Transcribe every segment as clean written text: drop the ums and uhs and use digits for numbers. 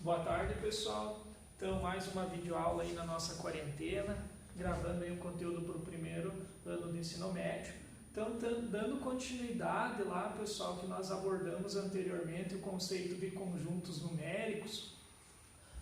Boa tarde, pessoal. Então, mais uma videoaula aí na nossa quarentena, gravando aí um conteúdo para o primeiro ano do ensino médio. Então, dando continuidade lá, pessoal, que nós abordamos anteriormente o conceito de conjuntos numéricos,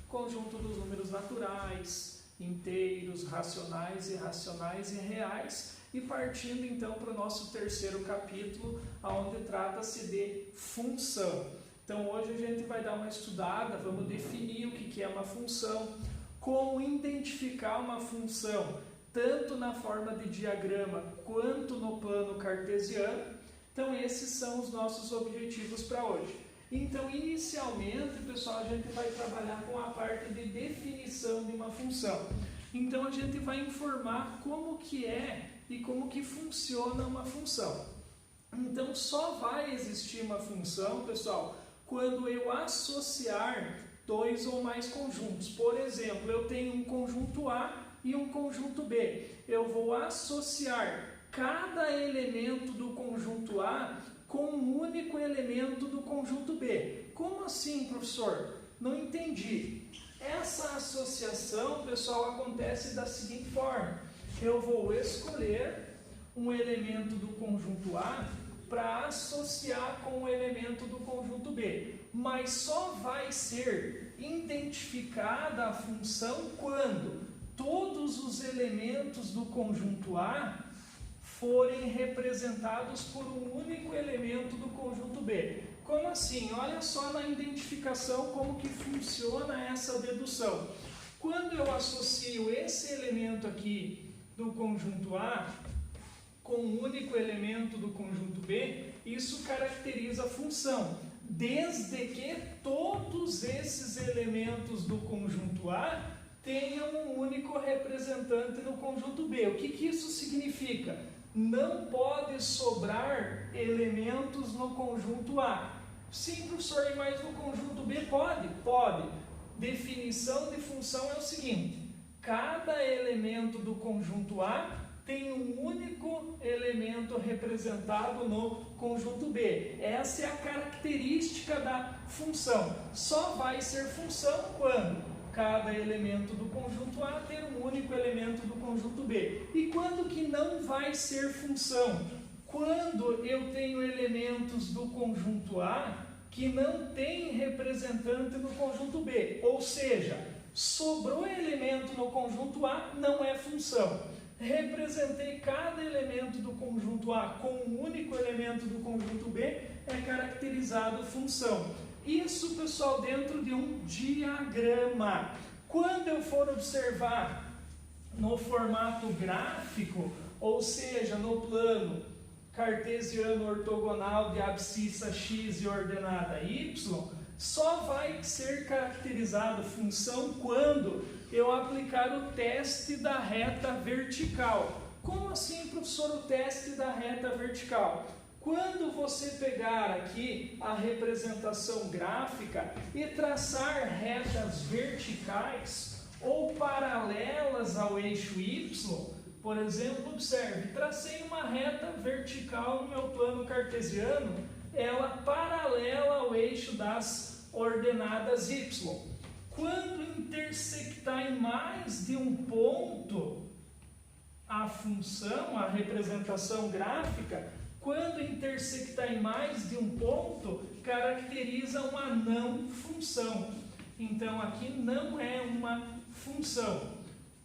conjunto dos números naturais, inteiros, racionais, irracionais e reais, e partindo então para o nosso terceiro capítulo, onde trata-se de função. Então hoje a gente vai dar uma estudada, vamos definir o que é uma função, como identificar uma função, tanto na forma de diagrama quanto no plano cartesiano. Então esses são os nossos objetivos para hoje. Então inicialmente, pessoal, a gente vai trabalhar com a parte de definição de uma função. Então a gente vai informar como que é e como que funciona uma função. Então só vai existir uma função, pessoal, quando eu associar dois ou mais conjuntos. Por exemplo, eu tenho um conjunto A e um conjunto B. Eu vou associar cada elemento do conjunto A com um único elemento do conjunto B. Como assim, professor? Não entendi. Essa associação, pessoal, acontece da seguinte forma. Eu vou escolher um elemento do conjunto A para associar com o elemento do conjunto B. Mas só vai ser identificada a função quando todos os elementos do conjunto A forem representados por um único elemento do conjunto B. Como assim? Olha só na identificação como que funciona essa dedução. Quando eu associo esse elemento aqui do conjunto A com um único elemento do conjunto B, isso caracteriza a função, desde que todos esses elementos do conjunto A tenham um único representante no conjunto B. O que isso significa? Não pode sobrar elementos no conjunto A. Sim, professor, mas no conjunto B pode? Pode. Definição de função é o seguinte: cada elemento do conjunto A tem um único elemento representado no conjunto B. Essa é a característica da função. Só vai ser função quando cada elemento do conjunto A tem um único elemento do conjunto B. E quando que não vai ser função? Quando eu tenho elementos do conjunto A que não tem representante no conjunto B. Ou seja, sobrou elemento no conjunto A, não é função. Representei cada elemento do conjunto A com um único elemento do conjunto B, é caracterizado função. Isso, pessoal, dentro de um diagrama. Quando eu for observar no formato gráfico, ou seja, no plano cartesiano ortogonal de abscissa x e ordenada y, só vai ser caracterizado função quando eu aplicar o teste da reta vertical. Como assim, professor, o teste da reta vertical? Quando você pegar aqui a representação gráfica e traçar retas verticais ou paralelas ao eixo y, por exemplo, observe, tracei uma reta vertical no meu plano cartesiano, ela paralela ao eixo das ordenadas y. Quando intersectar em mais de um ponto a função, a representação gráfica, quando intersectar em mais de um ponto, caracteriza uma não função. Então aqui não é uma função.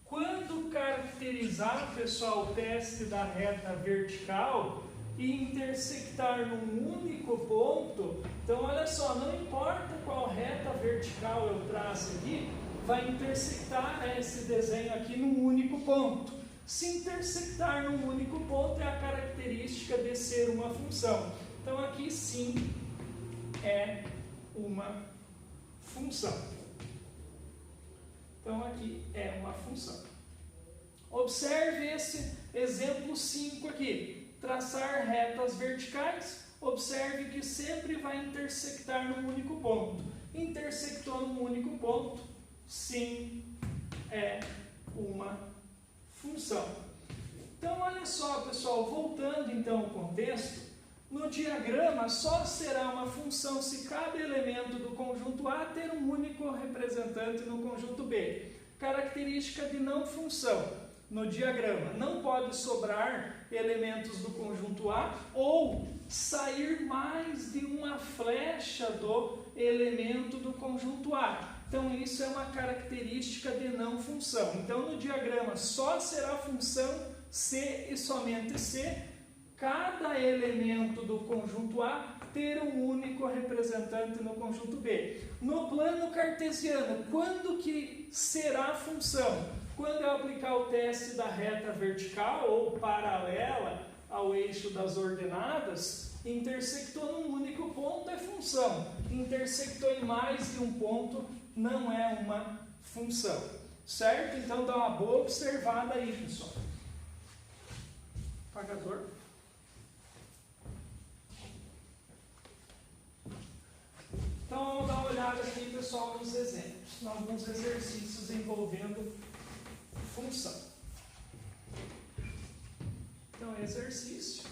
Quando caracterizar, pessoal, o teste da reta vertical e intersectar num único ponto, então olha só, não importa qual reta vertical eu traço aqui, vai intersectar esse desenho aqui num único ponto. Se intersectar num único ponto é a característica de ser uma função. Então aqui sim é uma função. Então aqui é uma função. Observe esse exemplo 5 aqui. Traçar retas verticais, observe que sempre vai intersectar num único ponto. Intersectou num único ponto, sim, é uma função. Então, olha só, pessoal, voltando então ao contexto, No diagrama, só será uma função se cada elemento do conjunto A ter um único representante no conjunto B. Característica de não função no diagrama. Não pode sobrar elementos do conjunto A ou sair mais de uma flecha do elemento do conjunto A. Então, isso é uma característica de não função. Então, no diagrama, só será função se e somente se cada elemento do conjunto A ter um único representante no conjunto B. No plano cartesiano, quando que será função? Quando eu aplicar o teste da reta vertical ou paralela ao eixo das ordenadas, intersectou num único ponto é função. Intersectou em mais de um ponto não é uma função. Certo? Então dá uma boa observada aí, pessoal. Apagador. Então vamos dar uma olhada aqui, pessoal, nos exemplos, em alguns exercícios envolvendo função. Então, exercício.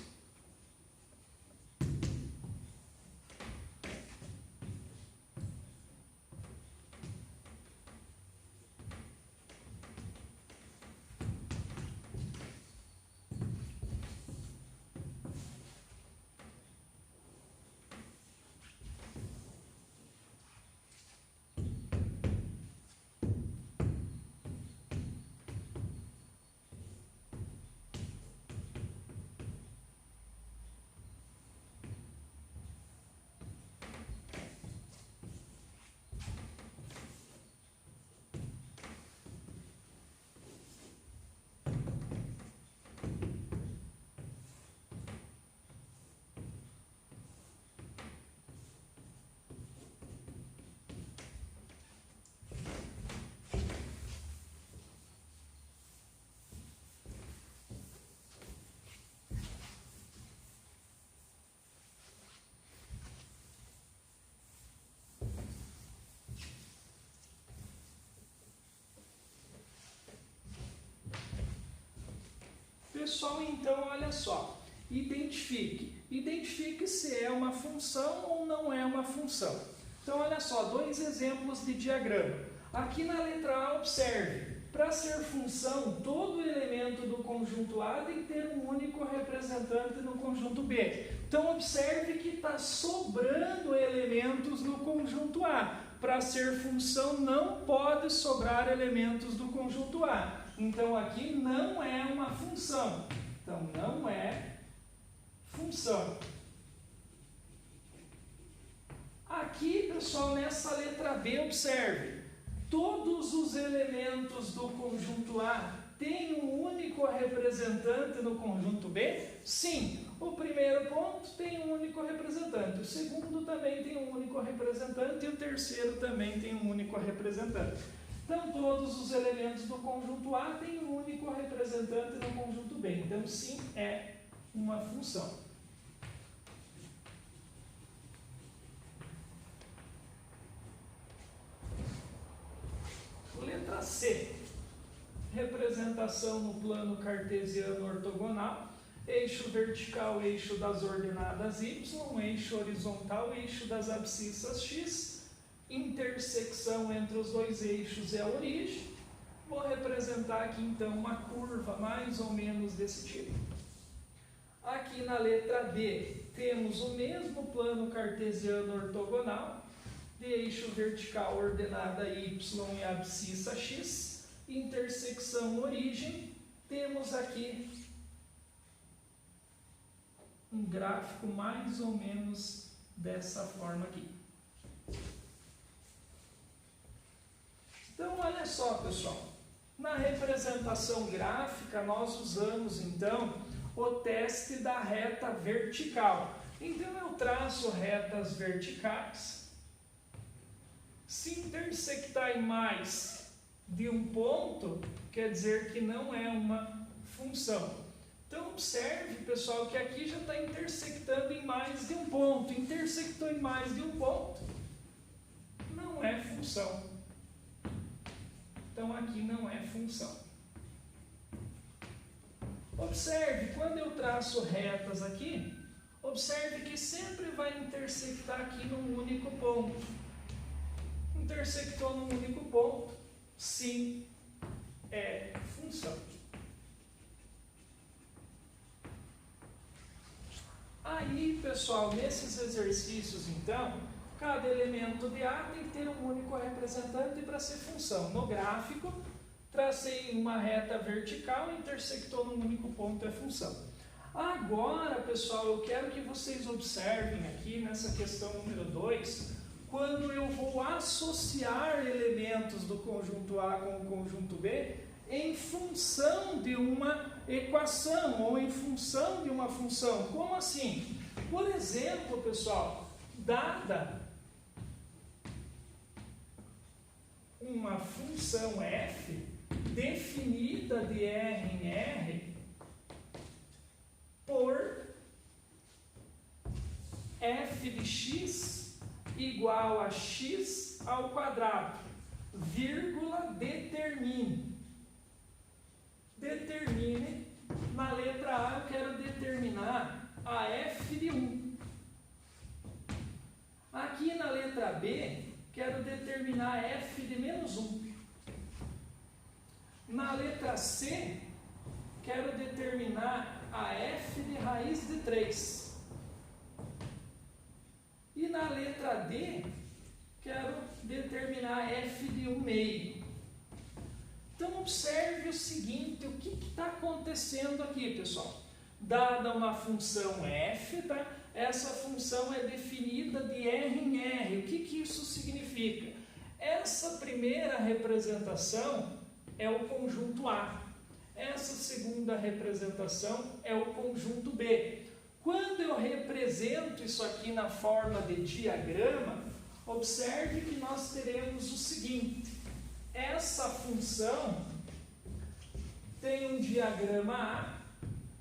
Pessoal, então, olha só, identifique se é uma função ou não é uma função. Então, olha só, dois exemplos de diagrama. Aqui na letra A, observe, para ser função, todo elemento do conjunto A tem que ter um único representante no conjunto B. Então, observe que está sobrando elementos no conjunto A. Para ser função, não pode sobrar elementos do conjunto A. Então, aqui não é uma função. Então, não é função. Aqui, pessoal, nessa letra B, observe. Todos os elementos do conjunto A têm um único representante no conjunto B? Sim. O primeiro ponto tem um único representante. O segundo também tem um único representante. E o terceiro também tem um único representante. Então, todos os elementos do conjunto A têm um único representante no conjunto B. Então, sim, é uma função. Letra C. Representação no plano cartesiano ortogonal. Eixo vertical, eixo das ordenadas y. Eixo horizontal, eixo das abscissas x. Intersecção entre os dois eixos é a origem. Vou representar aqui então uma curva mais ou menos desse tipo. Aqui na letra D temos o mesmo plano cartesiano ortogonal, de eixo vertical ordenada y e abscissa x, intersecção origem. Temos aqui um gráfico mais ou menos dessa forma aqui. Então, olha só, pessoal, na representação gráfica nós usamos, então, o teste da reta vertical. Então, eu traço retas verticais. Se intersectar em mais de um ponto, quer dizer que não é uma função. Então, observe, pessoal, que aqui já está intersectando em mais de um ponto. Intersectou em mais de um ponto, não é função. Então, aqui não é função. Observe, quando eu traço retas aqui, Observe que sempre vai intersectar aqui num único ponto. Intersectou num único ponto, sim, é função. Aí, pessoal, nesses exercícios, então, cada elemento de A tem que ter um único representante para ser função. No gráfico, tracei uma reta vertical, intersectou num único ponto, é função. Agora, pessoal, eu quero que vocês observem aqui nessa questão número 2, quando eu vou associar elementos do conjunto A com o conjunto B em função de uma equação ou em função de uma função. Como assim? Por exemplo, pessoal, dada uma função f definida de R em R por f de x igual a x ao quadrado, vírgula, determine, na letra A eu quero determinar a f de 1. Aqui na letra B, quero determinar a f de menos 1. Na letra C, quero determinar a f de raiz de 3. E na letra D, quero determinar f de 1 meio. Então, observe o seguinte, o que está acontecendo aqui, pessoal? Dada uma função f, tá? Essa função é definida de R em R. O que isso significa? Essa primeira representação é o conjunto A. Essa segunda representação é o conjunto B. Quando eu represento isso aqui na forma de diagrama, observe que nós teremos o seguinte. Essa função tem um diagrama A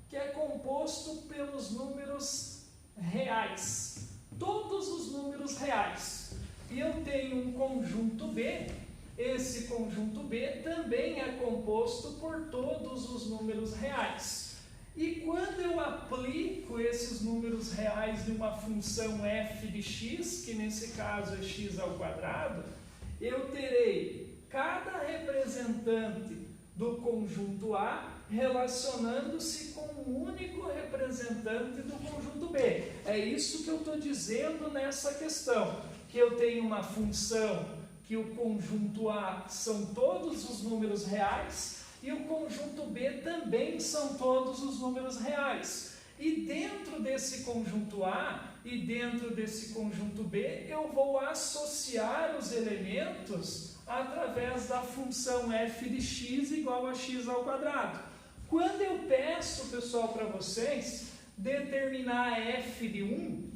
que é composto pelos números reais. Todos os números reais. E eu tenho um conjunto B. Esse conjunto B também é composto por todos os números reais. E quando eu aplico esses números reais de uma função f de x, que nesse caso é x ao quadrado, eu terei cada representante do conjunto A relacionando-se com um único representante do conjunto B. É isso que eu estou dizendo nessa questão, que eu tenho uma função que o conjunto A são todos os números reais e o conjunto B também são todos os números reais. E dentro desse conjunto A e dentro desse conjunto B, eu vou associar os elementos através da função f de x igual a x ao quadrado. Quando eu peço, pessoal, para vocês determinar a f de 1,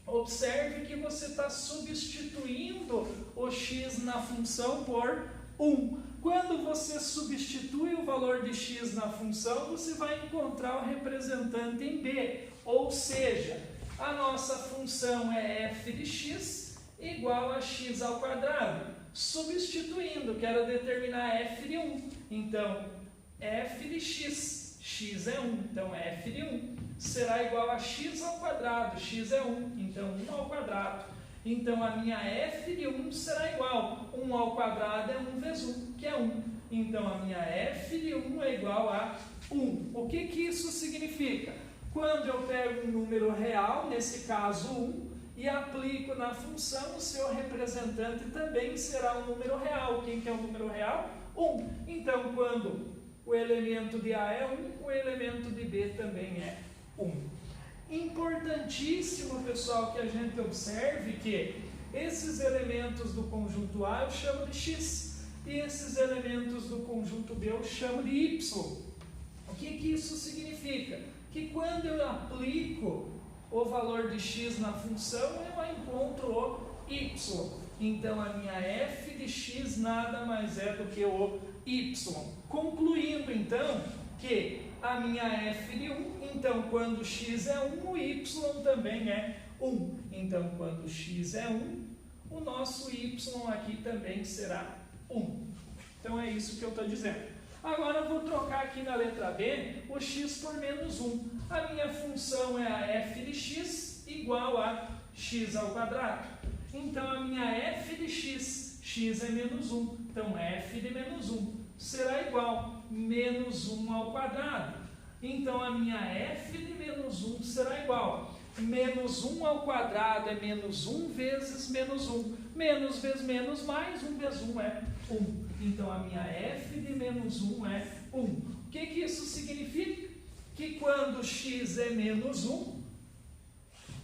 observe que você está substituindo o x na função por 1. Quando você substitui o valor de x na função, você vai encontrar o representante em B. Ou seja, a nossa função é f de x igual a x ao quadrado. Substituindo, quero determinar f de 1. Então, f de x, x é 1, então f de 1 será igual a x ao quadrado, x é 1, então 1 ao quadrado. Então, a minha f de 1 será igual, 1 ao quadrado é 1 vezes 1, que é 1. Então, a minha f de 1 é igual a 1. O que isso significa? Quando eu pego um número real, nesse caso 1, e aplico na função, o seu representante também será um número real. Quem que é o número real? 1. Então, quando o elemento de A é 1, o elemento de B também é 1. Importantíssimo, pessoal, que a gente observe que esses elementos do conjunto A eu chamo de x, e esses elementos do conjunto B eu chamo de y. O que isso significa? Que quando eu aplico o valor de x na função, eu encontro o y. Então, a minha f de x nada mais é do que o y. Concluindo, então, que a minha f de 1, então, quando x é 1, o y também é 1. Então, quando x é 1, o nosso y aqui também será 1. Então, é isso que eu estou dizendo. Agora eu vou trocar aqui na letra B o x por menos 1. A minha função é a f de x igual a x ao quadrado. Então, a minha f de x, x é menos 1. Então, f de menos 1 será igual a menos 1 ao quadrado. Então, a minha f de menos 1 será igual a menos 1 ao quadrado é menos 1 vezes menos 1. Menos vezes menos mais 1 vezes 1 é 1. Então, a minha f de menos 1 é 1. O que isso significa? Que quando x é menos 1,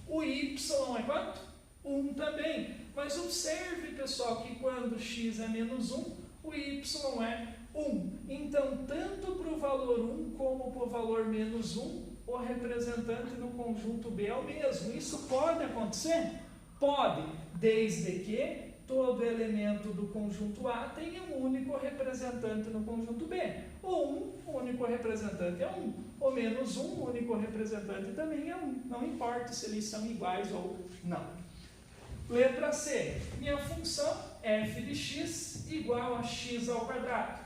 o y é quanto? 1 também. Mas observe, pessoal, que quando x é menos 1, o y é 1. Então, tanto para o valor 1 como para o valor menos 1, o representante no conjunto B é o mesmo. Isso pode acontecer? Pode, desde que todo elemento do conjunto A tenha um único representante no conjunto B. O único representante é 1. O menos 1, o único representante também é 1. Não importa se eles são iguais ou não. Letra C. Minha função f de x igual a x ao quadrado.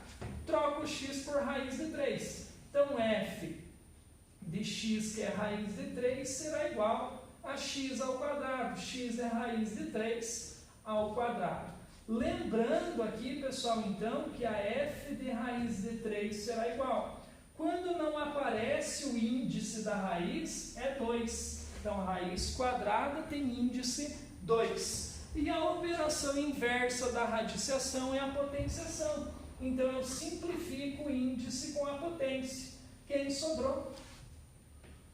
Troco o x por raiz de 3. Então, f de x, que é raiz de 3, será igual a x ao quadrado. X é raiz de 3 ao quadrado. Lembrando aqui, pessoal, então, que a f de raiz de 3 será igual. Quando não aparece o índice da raiz, é 2. Então, a raiz quadrada tem índice 2. E a operação inversa da radiciação é a potenciação. Então, eu simplifico o índice com a potência. Quem sobrou?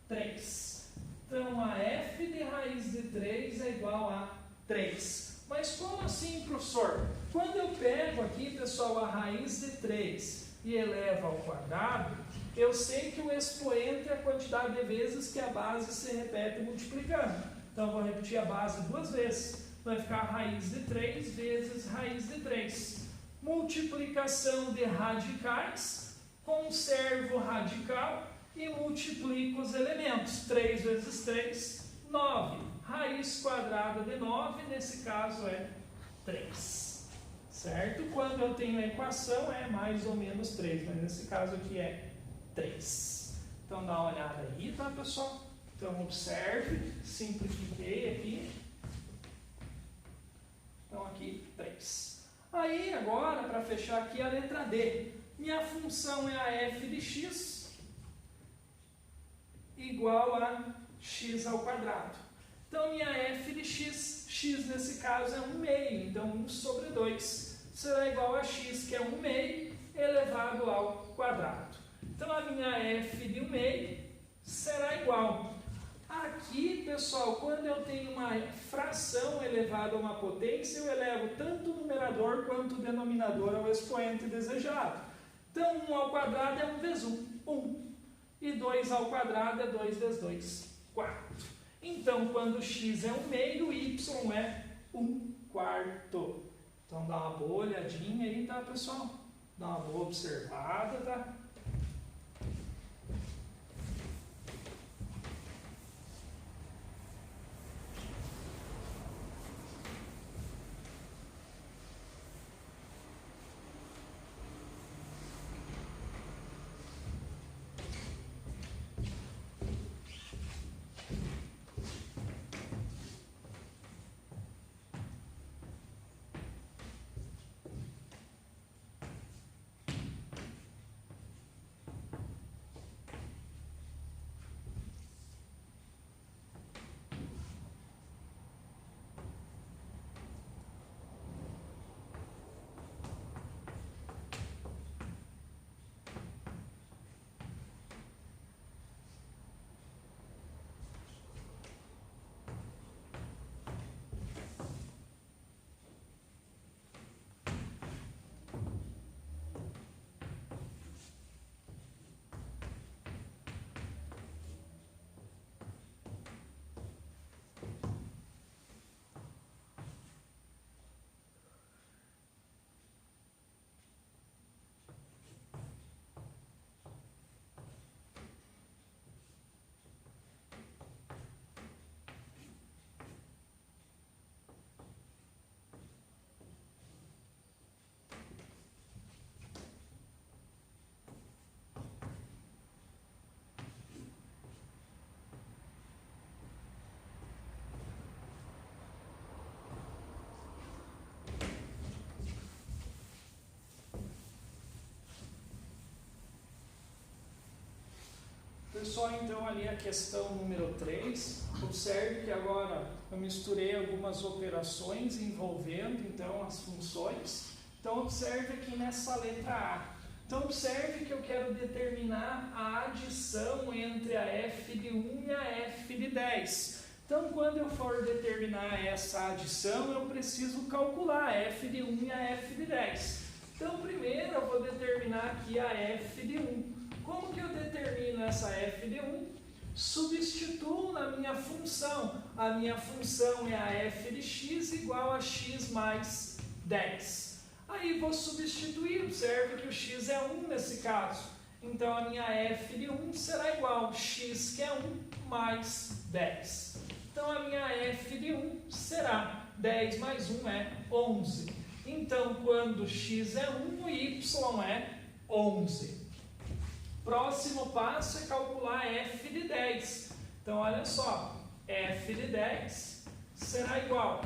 3. Então, a f de raiz de 3 é igual a 3. Mas como assim, professor? Quando eu pego aqui, pessoal, a raiz de 3 e elevo ao quadrado, eu sei que o expoente é a quantidade de vezes que a base se repete multiplicando. Então, eu vou repetir a base 2 vezes. Vai ficar raiz de 3 vezes raiz de 3. Multiplicação de radicais, conservo o radical e multiplico os elementos. 3 vezes 3, 9. Raiz quadrada de 9, nesse caso, é 3. Certo? Quando eu tenho a equação, é mais ou menos 3, mas nesse caso aqui é 3. Então, dá uma olhada aí, tá, pessoal? Então, observe, simplifiquei aqui. Então, aqui, 3. Aí, agora, para fechar aqui, a letra D. Minha função é a f de x igual a x ao quadrado. Então, minha f de x, x nesse caso é 1 meio, então 1 sobre 2 será igual a x, que é 1 meio, elevado ao quadrado. Então, a minha f de 1 meio será igual. Aqui, pessoal, quando eu tenho uma fração elevada a uma potência, eu elevo tanto o numerador quanto o denominador ao expoente desejado. Então, 1 ao quadrado é 1 vezes 1, 1. E 2 ao quadrado é 2 vezes 2, 4. Então, quando x é 1 meio, y é 1 quarto. Então, dá uma boa olhadinha aí, tá, pessoal? Dá uma boa observada, tá? Pessoal, então ali a questão número 3, observe que agora eu misturei algumas operações envolvendo então as funções. Então observe aqui nessa letra A. Então observe que eu quero determinar a adição entre a f de 1 e a f de 10. Então quando eu for determinar essa adição, eu preciso calcular a f de 1 e a f de 10. Então primeiro eu vou determinar aqui a f de 1. Como que eu determino essa f de 1? Substituo na minha função. A minha função é a f de x igual a x mais 10. Aí vou substituir, observe que o x é 1 nesse caso. Então a minha f de 1 será igual a x, que é 1, mais 10. Então a minha f de 1 será 10 mais 1 é 11. Então quando x é 1, o y é 11. Próximo passo é calcular f de 10. Então, olha só, f de 10 será igual.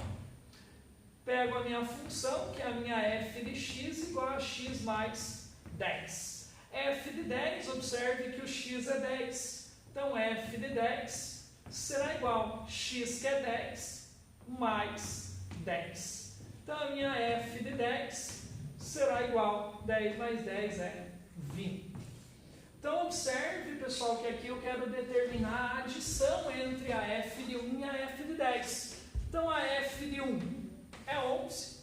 Pego a minha função, que é a minha f de x, igual a x mais 10. f de 10, observe que o x é 10. Então, f de 10 será igual a x, que é 10, mais 10. Então, a minha f de 10 será igual a 10 mais 10 é 20. Então, observe, pessoal, que aqui eu quero determinar a adição entre a f de 1 e a f de 10. Então, a f de 1 é 11,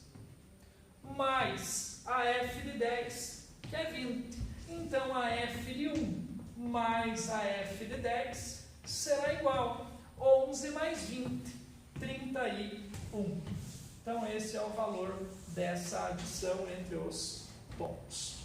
mais a f de 10, que é 20. Então, a f de 1 mais a f de 10 será igual a 11 mais 20, 31. Então, esse é o valor dessa adição entre os pontos.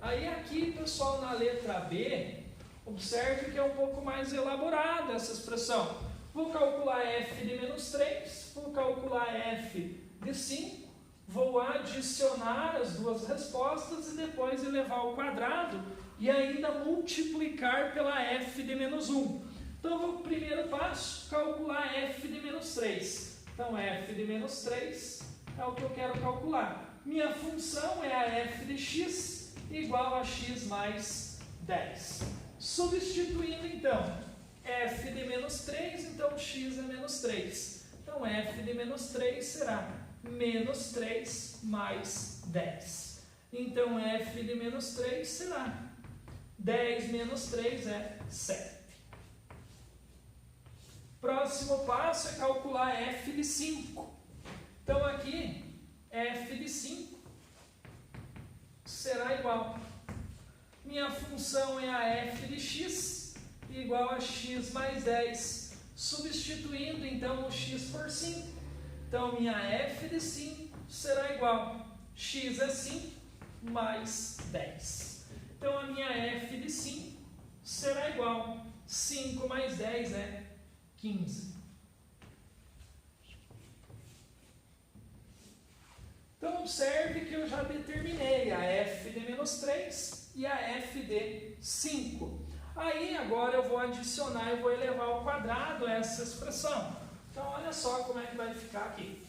Aí aqui, pessoal, na letra B, observe que é um pouco mais elaborada essa expressão. Vou calcular f de menos 3, vou calcular f de 5, vou adicionar as duas respostas e depois elevar ao quadrado e ainda multiplicar pela f de menos 1. Então, o primeiro passo, calcular f de menos 3. Então, f de menos 3 é o que eu quero calcular. Minha função é a f de x, igual a x mais 10. Substituindo, então, f de menos 3, então x é menos 3. Então, f de menos 3 será menos 3 mais 10. Então, f de menos 3 será 10 menos 3 é 7. Próximo passo é calcular f de 5. Então, aqui, f de 5 será igual. Minha função é a f de x, igual a x mais 10. Substituindo, então, o x por 5. Então, minha f de 5 será igual. X é 5 mais 10. Então, a minha f de 5 será igual. 5 mais 10 é 15. Então, observe que eu já determinei a f de menos 3 e a f de 5. Aí, agora eu vou adicionar e vou elevar ao quadrado essa expressão. Então, olha só como é que vai ficar aqui.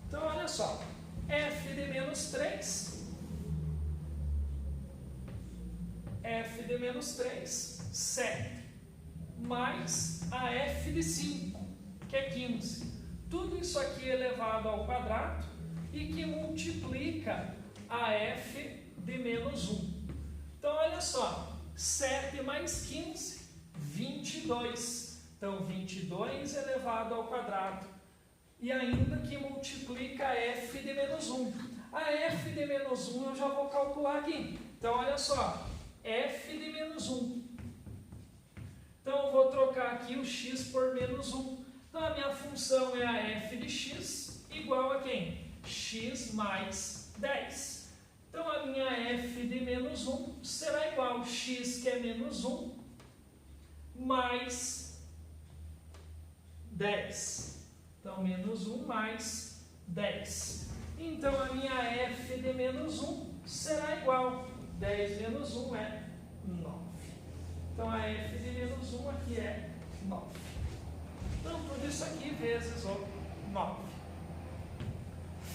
Então, olha só. F de menos 3... f de menos 3, 7, mais a f de 5, que é 15. Tudo isso aqui elevado ao quadrado e que multiplica a f de menos 1. Então, olha só, 7 mais 15, 22. Então, 22 elevado ao quadrado e ainda que multiplica a f de menos 1. A f de menos 1 eu já vou calcular aqui. Então, olha só. F de menos 1. Então, eu vou trocar aqui o x por menos 1. Então, a minha função é a f de x igual a quem? X mais 10. Então, a minha f de menos 1 será igual a x, que é menos 1, mais 10. Então, menos 1 mais 10. Então, a minha f de menos 1 será igual. 10 menos 1 é 9. Então, a f de menos 1 aqui é 9. Então, tudo isso aqui vezes o 9.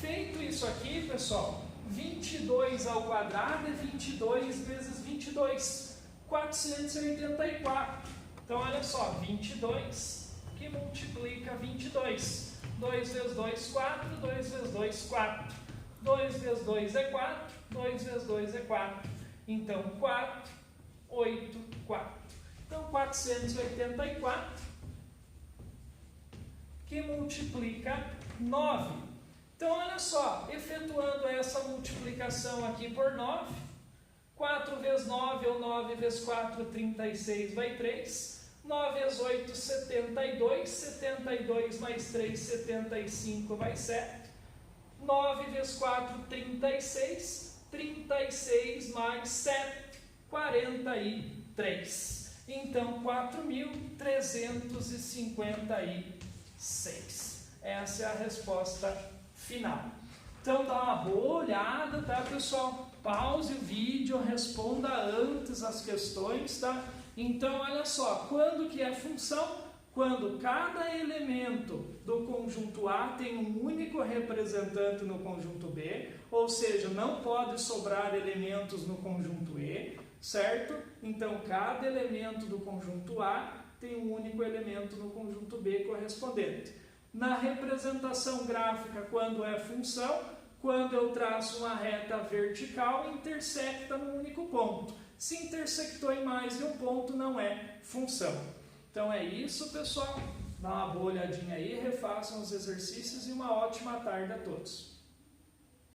Feito isso aqui, pessoal, 22 ao quadrado é 22 vezes 22, 484. Então, olha só, 22 que multiplica 22. 2 vezes 2, 4. 2 vezes 2, 4. 2 vezes 2 é 4. 2 vezes 2 é 4. Então, 4, 8, 4. Então, 484 que multiplica 9. Então, olha só, efetuando essa multiplicação aqui por 9, 4 vezes 9 ou 9 vezes 4, 36, vai 3. 9 vezes 8, 72. 72 mais 3, 75, vai 7. 9 vezes 4, 36. 36 mais 7, 43. Então, 4.356. Essa é a resposta final. Então, dá uma boa olhada, tá, pessoal? Pause o vídeo, responda antes as questões, tá? Então, olha só, quando que é função? Quando cada elemento do conjunto A tem um único representante no conjunto B, ou seja, não pode sobrar elementos no conjunto E, certo? Então, cada elemento do conjunto A tem um único elemento no conjunto B correspondente. Na representação gráfica, quando é função, quando eu traço uma reta vertical, intersecta num único ponto. Se intersectou em mais de um ponto, não é função. Então é isso, pessoal. Dá uma boa olhadinha aí, refaçam os exercícios e uma ótima tarde a todos.